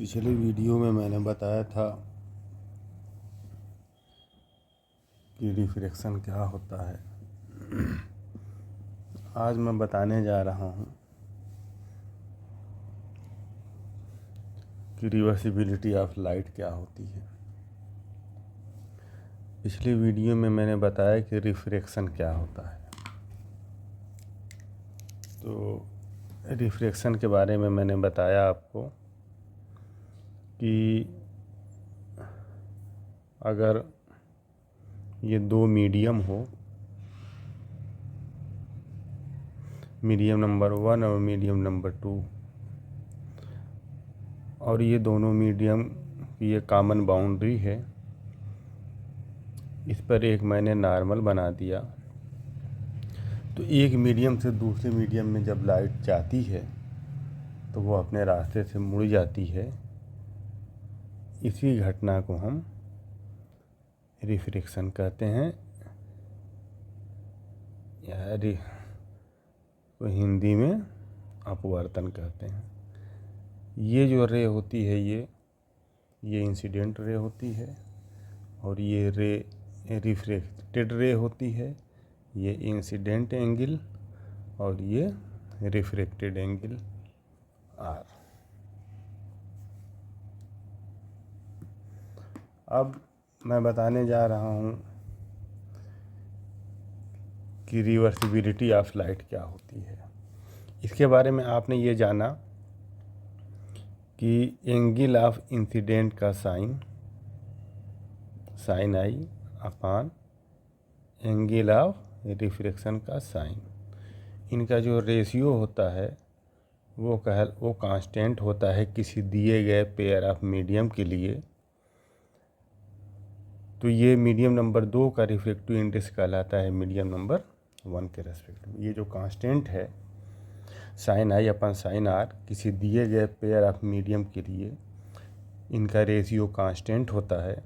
पिछले वीडियो में मैंने बताया था कि रिफ्रैक्शन क्या होता है। आज मैं बताने जा रहा हूँ कि रिवर्सिबिलिटी ऑफ लाइट क्या होती है। पिछले वीडियो में मैंने बताया कि रिफ्रैक्शन क्या होता है। तो रिफ्रैक्शन के बारे में मैंने बताया आपको कि अगर ये दो मीडियम हो, मीडियम नंबर 1 और मीडियम नंबर 2, और ये दोनों मीडियम की ये कॉमन बाउंड्री है, इस पर एक मैंने नॉर्मल बना दिया। तो एक मीडियम से दूसरे मीडियम में जब लाइट जाती है तो वो अपने रास्ते से मुड़ जाती है। इसी घटना को हम रिफ्रैक्शन कहते हैं, या तो हिंदी में अपवर्तन कहते हैं। ये जो रे होती है ये इंसिडेंट रे होती है, और ये रे रिफ्रैक्टेड रे होती है। ये इंसिडेंट एंगल और ये रिफ्रैक्टेड एंगल आर। अब मैं बताने जा रहा हूँ कि रिवर्सिबिलिटी ऑफ लाइट क्या होती है। इसके बारे में आपने ये जाना कि एंगल ऑफ इंसिडेंट का sine i upon angle of refraction का साइन, इनका जो रेशियो होता है वो कांस्टेंट होता है किसी दिए गए पेयर ऑफ मीडियम के लिए। तो ये मीडियम नंबर 2 का रिफ्रैक्टिव इंडेक्स कहलाता है मीडियम नंबर 1 के रेस्पेक्ट में। ये जो कांस्टेंट है sine i upon sine r किसी दिए गए पेयर ऑफ मीडियम के लिए, इनका रेशियो कांस्टेंट होता है,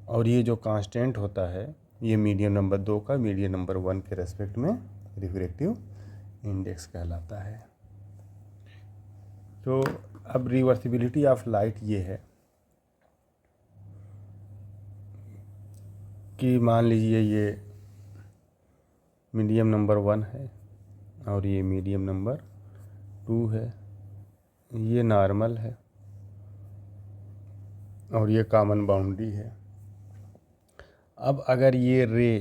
और ये जो कांस्टेंट होता है ये मीडियम नंबर 2 का मीडियम नंबर 1 के रेस्पेक्ट में रिफ्रैक्टिव इंडेक्स कहलाता है। तो अब रिवर्सिबिलिटी ऑफ लाइट ये है कि मान लीजिए ये मीडियम नंबर 1 है और ये मीडियम नंबर 2 है, ये नॉर्मल है और ये कॉमन बाउंड्री है। अब अगर ये रे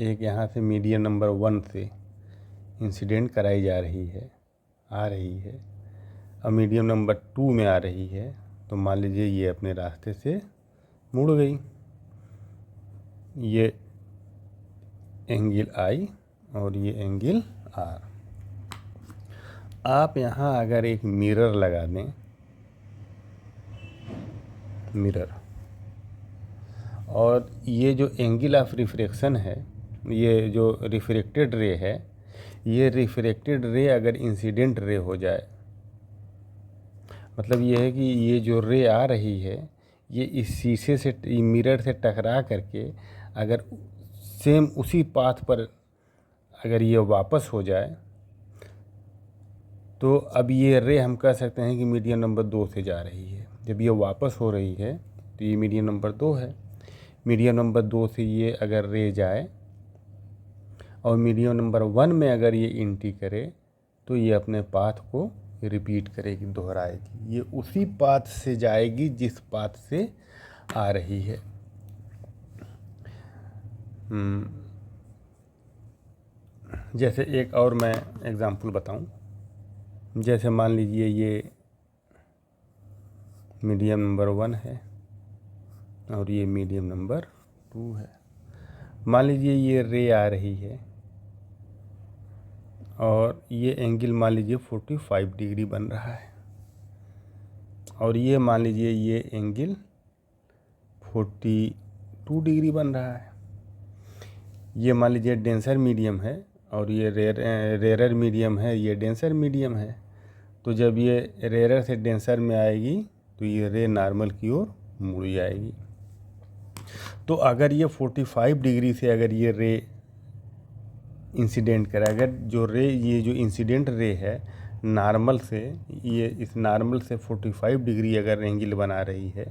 एक यहाँ से मीडियम नंबर 1 से इंसिडेंट कराई जा रही है, आ रही है, अब मीडियम नंबर 2 में आ रही है, तो मान लीजिए ये अपने रास्ते से मुड़ गई। ये एंगल आई और ये एंगल आर। आप यहाँ अगर एक मिरर लगा दें, मिरर, और ये जो एंगल ऑफ रिफ्रैक्शन है, ये जो रिफ्रैक्टेड रे है, ये रिफ्रैक्टेड रे अगर इंसिडेंट रे हो जाए, मतलब ये है कि ये जो रे आ रही है ये इस शीशे से, मिरर से टकरा करके अगर सेम उसी पाथ पर अगर ये वापस हो जाए, तो अब ये रे हम कह सकते हैं कि मीडियम नंबर 2 से जा रही है। जब ये वापस हो रही है तो ये मीडियम नंबर 2 है। मीडियम नंबर 2 से ये अगर रे जाए और मीडियम नंबर 1 में अगर ये एंट्री करे, तो ये अपने पाथ को रिपीट करेगी, दोहराएगी। ये उसी पाथ से जाएगी जिस पाथ से आ रही है। जैसे एक और मैं एग्जांपल बताऊं, जैसे मान लीजिए ये मीडियम नंबर 1 है और ये मीडियम नंबर 2 है। मान लीजिए ये रे आ रही है और ये एंगल मान लीजिए 45 डिग्री बन रहा है, और ये मान लीजिए ये एंगल 42 डिग्री बन रहा है। ये मान लीजिए डेंसर मीडियम है और ये रेरर मीडियम है, ये डेंसर मीडियम है। तो जब ये रेरर से डेंसर में आएगी तो ये रे नॉर्मल की ओर मुड़ जाएगी। तो अगर ये 45 डिग्री से अगर ये रे इंसिडेंट करे, अगर जो रे, ये जो इंसिडेंट रे है नॉर्मल से, ये इस नॉर्मल से 45 डिग्री अगर एंगल बना रही है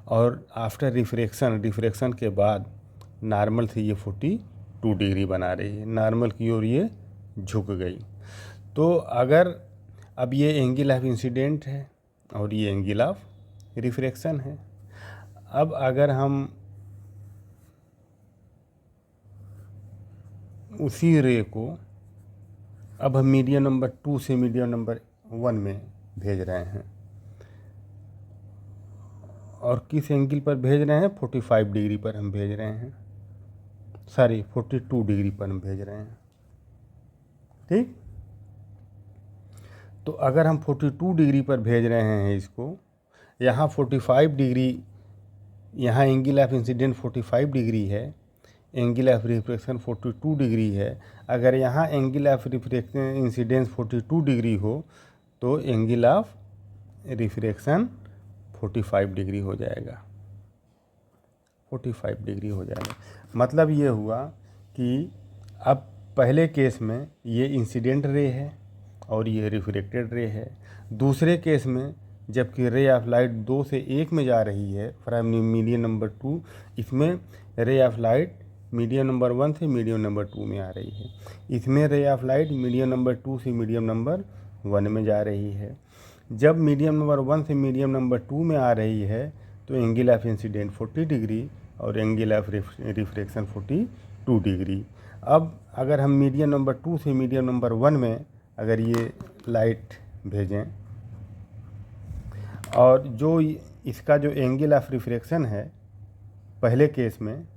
और आफ्टर रिफ्रैक्शन के बाद नॉर्मल से ये 42 डिग्री बना रही है, नॉर्मल की ओर ये झुक गई। तो अगर अब ये एंगल ऑफ इंसिडेंट है और ये एंगल ऑफ रिफ्रैक्शन है। अब अगर हम उसी रे को अब हम मीडियम नंबर 2 से मीडियम नंबर 1 में भेज रहे हैं, और किस एंगल पर भेज रहे हैं? 45 डिग्री पर हम भेज रहे हैं, सॉरी 42 डिग्री पर हम भेज रहे हैं। ठीक, तो अगर हम 42 डिग्री पर भेज रहे हैं इसको, यहाँ 45 डिग्री, यहाँ एंगल ऑफ इंसिडेंट 45 डिग्री है, एंगल ऑफ रिफ्रैक्शन 42 डिग्री है। अगर यहाँ angle of refraction incidence 42 degree हो तो एंगल ऑफ रिफ्रैक्शन 45 डिग्री हो जाएगा, 45 डिग्री हो जाएगा। मतलब ये हुआ कि अब पहले केस में ये इंसिडेंट रे है और ये रिफ्रैक्टेड रे है। दूसरे केस में जबकि रे ऑफ लाइट 2 से 1 में जा रही है फ्रॉम मीडियम नंबर 2, इसमें ray of light medium number 1 से मीडियम नंबर 2 में आ रही है। इसमें ray of light medium number 2 से मीडियम नंबर 1 में जा रही है। जब मीडियम नंबर 1 से मीडियम नंबर 2 में आ रही है तो एंगल ऑफ इंसिडेंट 40 डिग्री और एंगल ऑफ रिफ्रैक्शन 42 डिग्री। अब अगर हम मीडियम नंबर 2 से मीडियम नंबर 1 में अगर ये लाइट भेजें, और जो इसका जो एंगल ऑफ रिफ्रैक्शन है पहले केस में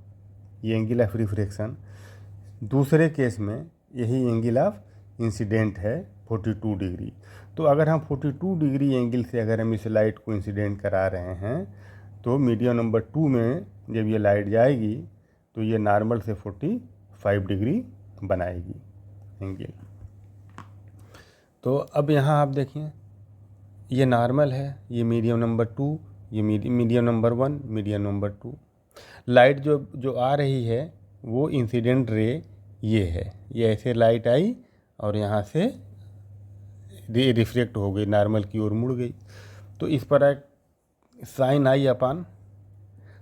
ये एंगल ऑफ रिफ्रैक्शन, दूसरे केस में यही एंगल ऑफ इंसिडेंट है 42 डिग्री। तो अगर हम 42 डिग्री एंगल से अगर हम इस लाइट को इंसिडेंट करा रहे हैं तो मीडियम नंबर 2 में जब ये लाइट जाएगी तो ये नॉर्मल से 45 डिग्री बनाएगी एंगल। तो अब यहाँ आप देखिए ये नॉर्मल है, ये मीडियम नंबर 2, ये medium number 1, medium number 2। Light जो आ रही है वो इंसिडेंट रे ये है, ये ऐसे लाइट आई और यहाँ से रिफ्लेक्ट हो गई, नॉर्मल की ओर मुड़ गई। तो इस पर sine i upon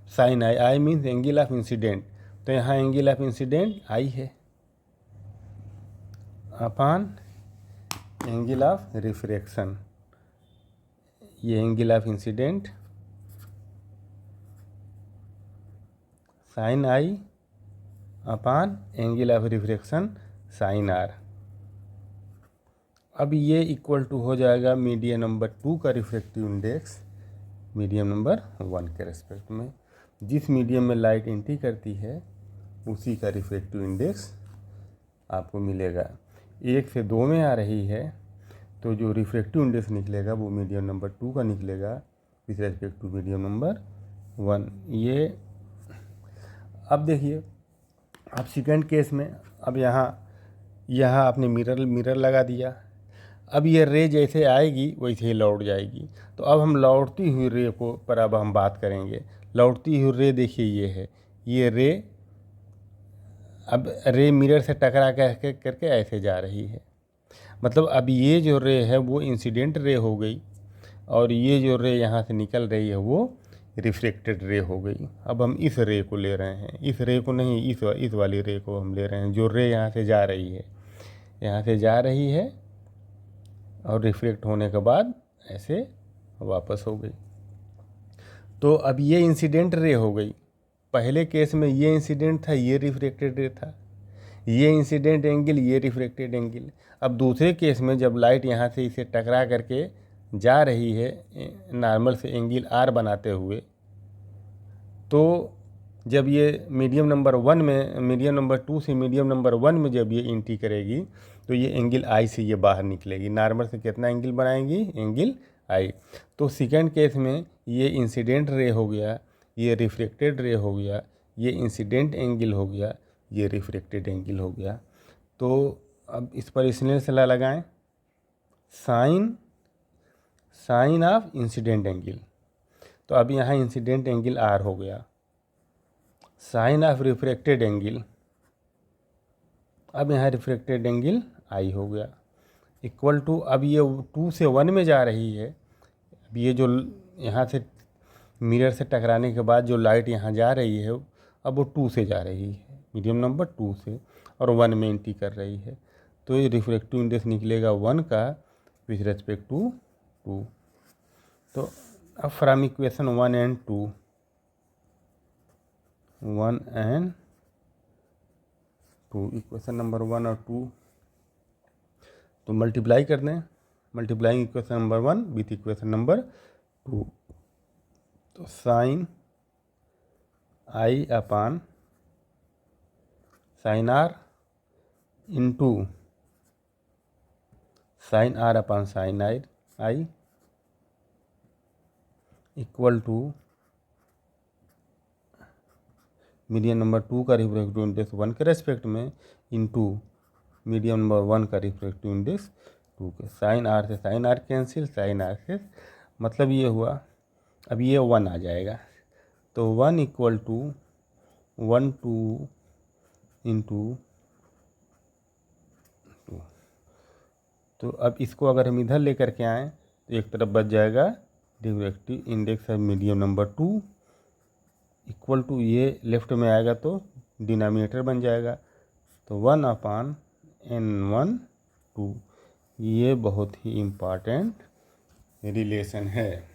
sine i, i means angle of incident, तो यहाँ एंगल ऑफ इंसिडेंट आई है अपान एंगल ऑफ रिफ्रैक्शन, ये angle of incident sine i upon angle of refraction sine r. अब ये इक्वल टू हो जाएगा medium number 2 का refractive index medium number 1 के रेस्पेक्ट में। जिस मीडियम में लाइट एंट्री करती है उसी का रिफ्रैक्टिव इंडेक्स आपको मिलेगा। 1 से 2 में आ रही है तो जो रिफ्रैक्टिव इंडेक्स निकलेगा वो मीडियम नंबर 2 का निकलेगा with respect to medium number 1। ये अब देखिए, अब सेकंड केस में अब यहाँ आपने मिरर लगा दिया। अब ये रे जैसे आएगी वैसे ही लौट जाएगी। तो अब हम लौटती हुई रे को पर अब हम बात करेंगे। लौटती हुई रे देखिए ये है, ये रे अब रे मिरर से टकरा करके ऐसे जा रही है। मतलब अब ये जो रे है वो इंसिडेंट रे हो गई और ये जो रे यहाँ से निकल रही है वो रिफ्लेक्टेड रे हो गई। अब हम इस रे को ले रहे हैं, इस रे को नहीं, इस वाली रे को हम ले रहे हैं जो रे यहाँ से जा रही है, यहाँ से जा रही है और रिफ्लेक्ट होने के बाद ऐसे वापस हो गई। तो अब ये इंसिडेंट रे हो गई। पहले केस में ये इंसिडेंट था, ये रिफ्लेक्टेड रे था, ये इंसिडेंट एंगल, ये रिफ्लेक्टेड एंगल। अब दूसरे केस में जब लाइट यहाँ से इसे टकरा करके जा रही है नॉर्मल से एंगल आर बनाते हुए, तो जब ये मीडियम नंबर 1 में, मीडियम नंबर 2 से मीडियम नंबर 1 में जब ये एंट्री करेगी तो ये एंगल आई से ये बाहर निकलेगी। नॉर्मल से कितना एंगल बनाएंगी? एंगल आई। तो सेकंड केस में ये इंसिडेंट रे हो गया, ये रिफ्लेक्टेड रे हो गया, ये इंसिडेंट एंगल हो गया, ये रिफ्लेक्टेड एंगल हो गया। तो अब इस पर स्नेल लगाएं, साइन ऑफ इंसिडेंट एंगल। तो अब यहाँ इंसिडेंट एंगल आर हो गया, साइन ऑफ रिफ्लेक्टेड एंगल, अब यहाँ रिफ्लेक्टेड एंगल आई हो गया। इक्वल टू, अब ये 2 से 1 में जा रही है। अब ये जो यहाँ से मिरर से टकराने के बाद जो लाइट यहाँ जा रही है, अब वो 2 से जा रही है, मीडियम नंबर 2 से, और 1 में एंट्री कर रही है। तो ये रिफ्रैक्टिव इंडेक्स निकलेगा 1 का विथ रेस्पेक्ट टू 2। तो अब from equation 1 and 2, 1 and 2, equation number 1 और 2, तो मल्टीप्लाई कर दें, multiplying equation number 1 with equation number 2। तो sine i upon sine r into sine r upon sine i equal to medium number 2 का refractive index 1 के respect में into medium number 1 का refractive index 2 के। साइन आर से sine r cancel, sine r से, मतलब ये हुआ, अब ये 1 आ जाएगा। तो 1 इक्वल टू 1 2 इंटू 2। तो अब इसको अगर हम इधर लेकर के आएँ तो एक तरफ बच जाएगा रिफ्रैक्टिव इंडेक्स है मीडियम नंबर 2 इक्वल टू, ये लेफ्ट में आएगा तो डिनोमिनेटर बन जाएगा, तो 1 अपान n1 2। ये बहुत ही इम्पॉर्टेंट रिलेशन है,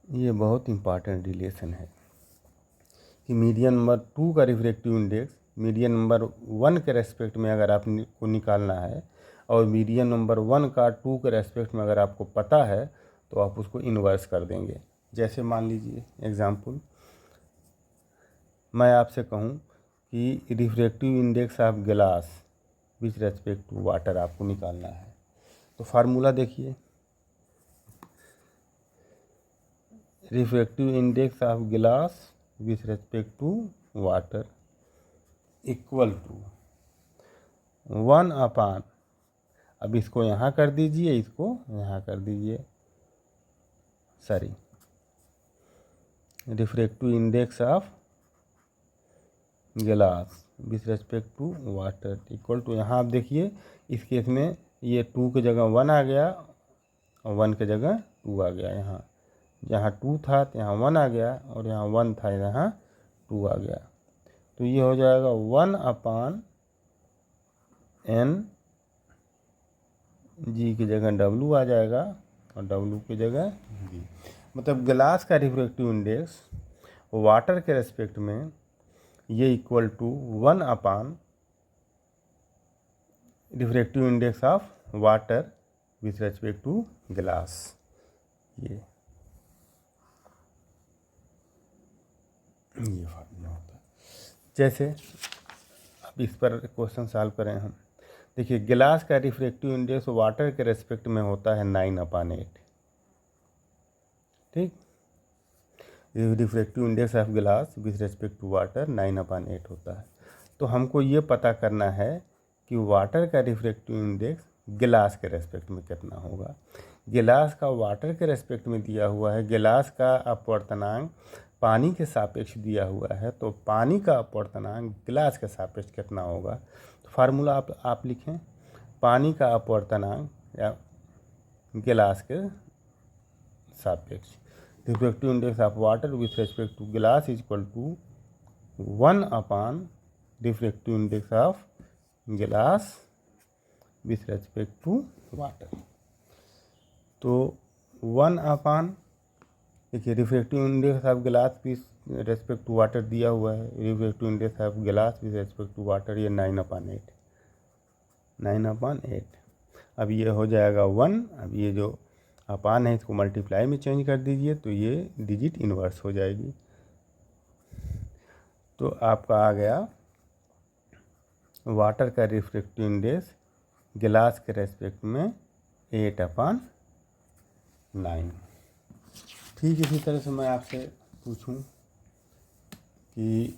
ये बहुत इम्पॉर्टेंट रिलेशन है कि मीडियन नंबर 2 का रिफ्रैक्टिव इंडेक्स मीडियन नंबर 1 के रेस्पेक्ट में अगर आपको निकालना है, और मीडियन नंबर 1 का 2 के रेस्पेक्ट में अगर आपको पता है, तो आप उसको इन्वर्स कर देंगे। जैसे मान लीजिए एग्जांपल, मैं आपसे कहूँ कि refractive index of glass with respect to water आपको निकालना है, तो फार्मूला देखिए, refractive index of glass with respect to water equal to 1 upon, अब इसको यहाँ कर दीजिए, इसको यहाँ कर दीजिए, sorry, refractive index of glass with respect to water equal to, यहाँ आप देखिए इस केस में ये 2 की जगह 1 आ गया और 1 की जगह 2 आ गया, यहाँ जहाँ 2 था तो यहाँ 1 आ गया, और यहाँ 1 था यहाँ 2 आ गया। तो ये हो जाएगा 1 अपान n, जी की जगह w आ जाएगा और w की जगह g। मतलब ग्लास का रिफ्रैक्टिव इंडेक्स वाटर के रेस्पेक्ट में ये equal to 1 upon refractive index of water with respect to glass. ये फार्मूला होता है। जैसे अब इस पर क्वेश्चन सॉल्व करें हम, देखिए गिलास का रिफ्रैक्टिव इंडेक्स वाटर के रेस्पेक्ट में होता है 9/8, ठीक। रिफ्रैक्टिव इंडेक्स ऑफ गिलास विथ रेस्पेक्ट टू वाटर 9/8 होता है। तो हमको ये पता करना है कि वाटर का रिफ्रैक्टिव इंडेक्स गिलास के रेस्पेक्ट में कितना होगा। गिलास का वाटर के रेस्पेक्ट में दिया हुआ है, गिलास का अपवर्तनांक पानी के सापेक्ष दिया हुआ है, तो पानी का अपवर्तनांक गिलास के सापेक्ष कितना होगा। तो फार्मूला आप लिखें, पानी का अपवर्तनांक या गिलास के सापेक्ष, refractive index of water with respect to glass is equal to 1 upon refractive index of गिलास विथ रेस्पेक्ट टू वाटर। तो 1 अपान, देखिए रिफ्रैक्टिव इंडेक्स ऑफ गिलास विथ रेस्पेक्ट टू वाटर दिया हुआ है, रिफ्रैक्टिव इंडेक्स ऑफ गिलास विथ रेस्पेक्ट टू वाटर ये 9/8, 9/8। अब ये हो जाएगा 1, अब ये जो अपान है इसको मल्टीप्लाई में चेंज कर दीजिए, तो ये डिजिट इन्वर्स हो जाएगी। तो आपका आ गया वाटर का रिफ्रैक्टिव इंडेक्स गिलास के रेस्पेक्ट में 8/9। ठीक, इसी तरह से मैं आपसे पूछूं कि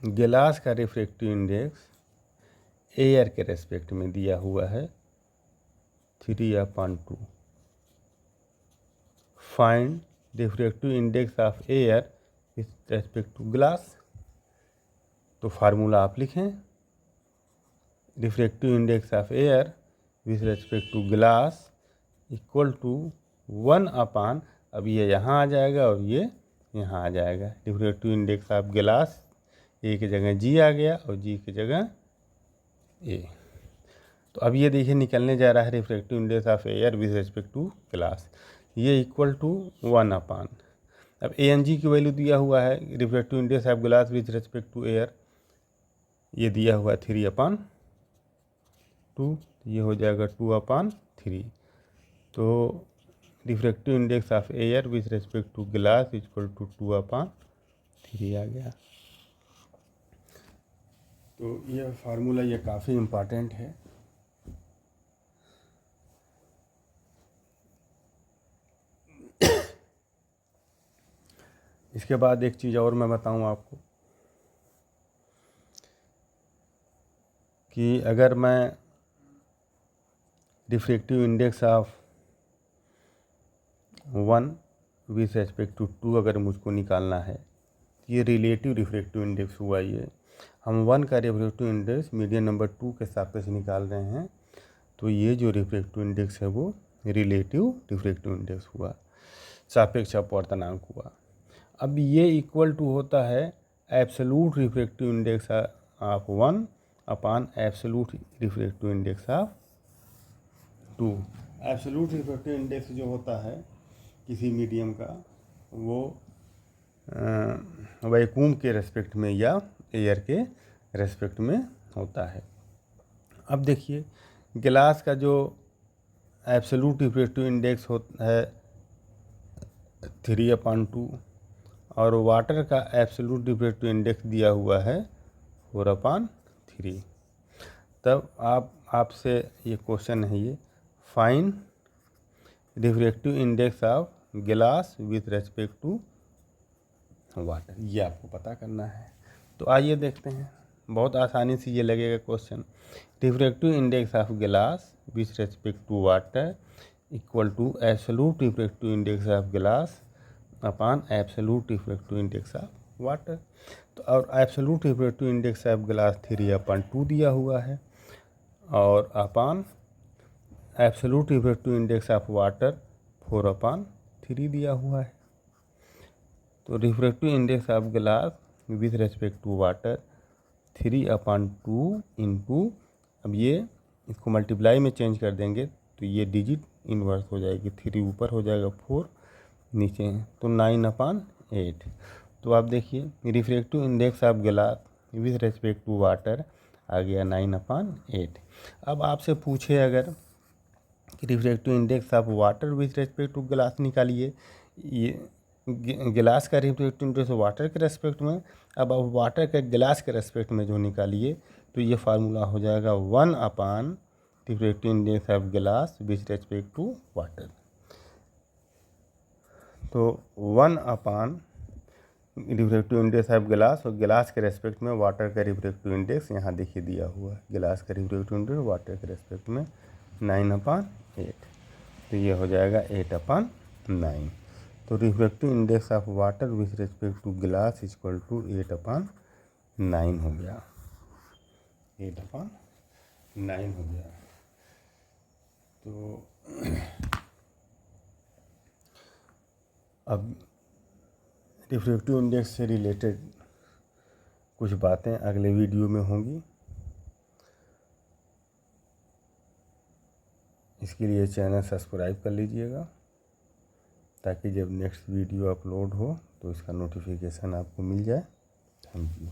गिलास का रिफ्रैक्टिव इंडेक्स एयर के रेस्पेक्ट में दिया हुआ है 3/2। Find refractive index of air with respect to glass. तो फार्मूला आप लिखें, refractive index of air with respect to glass equal to 1/, अब ये यहाँ आ जाएगा और ये यहाँ आ जाएगा। रिफ्रैक्टिव इंडेक्स ऑफ ग्लास, ए की जगह जी आ गया और जी की जगह ए। तो अब ये देखिए निकलने जा रहा है refractive index of air with respect to glass, ये इक्वल टू 1/। अब ए एन जी की वैल्यू दिया हुआ है, refractive index of glass with respect to air ये दिया हुआ है 3/2, ये हो जाएगा 2/3। तो refractive index of air with respect to glass equal to 2/3 आ गया। तो ये फार्मूला ये काफ़ी इम्पॉर्टेंट है। इसके बाद एक चीज़ और मैं बताऊं आपको कि अगर मैं refractive index of 1 with respect to 2 अगर मुझको निकालना है, ये रिलेटिव रिफ्रैक्टिव इंडेक्स हुआ। ये हम 1 का रिफ्रैक्टिव इंडेक्स मीडियन नंबर 2 के सापेक्ष निकाल रहे हैं, तो ये जो रिफ्रैक्टिव इंडेक्स है वो रिलेटिव रिफ्रैक्टिव इंडेक्स हुआ, सापेक्ष अपवर्तनांक हुआ। अब ये इक्वल टू होता है absolute refractive index of 1 upon absolute refractive index of 2। Absolute refractive index जो होता है किसी मीडियम का, वो वैक्यूम के रेस्पेक्ट में या एयर के रेस्पेक्ट में होता है। अब देखिए गिलास का जो एब्सोल्यूट रिफ्रैक्टिव इंडेक्स होता है 3/2 और वाटर का एब्सोल्यूट रिफ्रैक्टिव इंडेक्स दिया हुआ है 4/3। तब आपसे ये क्वेश्चन है, ये फाइन रिफ्रैक्टिव इंडेक्स ऑफ गिलास विथ रेस्पेक्ट टू वाटर, ये आपको पता करना है। तो आइए देखते हैं, बहुत आसानी से ये लगेगा क्वेश्चन। रिफ्रैक्टिव इंडेक्स ऑफ गिलास with respect to water equal to absolute refractive index of glass upon absolute refractive index of water. तो और एब्सोल्यूट रिफ्रैक्टिव इंडेक्स ऑफ गिलास 3/2 दिया हुआ है और upon absolute refractive index of water 4/3 दिया हुआ है। तो रिफ्रैक्टिव इंडेक्स ऑफ गिलास with respect to water 3/2 into, अब ये इसको मल्टीप्लाई में चेंज कर देंगे तो ये डिजिट इन्वर्स हो जाएगी, 3 ऊपर हो जाएगा 4 नीचे है, तो 9/8। तो आप देखिए रिफ्रैक्टिव इंडेक्स ऑफ गिलास विथ रेस्पेक्ट टू वाटर आ गया 9/8। अब आपसे पूछे अगर कि refractive index of water with respect to गिलास निकालिए, ये गिलास का रिफ्रैक्टिव इंडेक्स वाटर के रेस्पेक्ट में, अब आप वाटर के गिलास के रेस्पेक्ट में जो निकालिए तो ये फार्मूला हो जाएगा 1/, रिफ्रैक्टिव इंडेक्स ऑफ गिलास विथ रेस्पेक्ट टू वाटर। तो 1/, रिफ्रैक्टिव इंडेक्स ऑफ गिलास और गिलास के रेस्पेक्ट में वाटर का रिफ्रैक्टिव इंडेक्स यहाँ देखिए दिया हुआ है, गिलास का रिफ्रैक्टिव इंडेक्स वाटर के रेस्पेक्ट में 9/8, तो ये हो जाएगा 8/9। तो refractive index of water with respect to गिलास इक्वल टू 8/9 हो गया, 8/9 हो गया। तो अब रिफ्रैक्टिव इंडेक्स से रिलेटेड कुछ बातें अगले वीडियो में होंगी। इसके लिए चैनल सब्सक्राइब कर लीजिएगा ताकि जब नेक्स्ट वीडियो अपलोड हो तो इसका नोटिफिकेशन आपको मिल जाए। Thank you.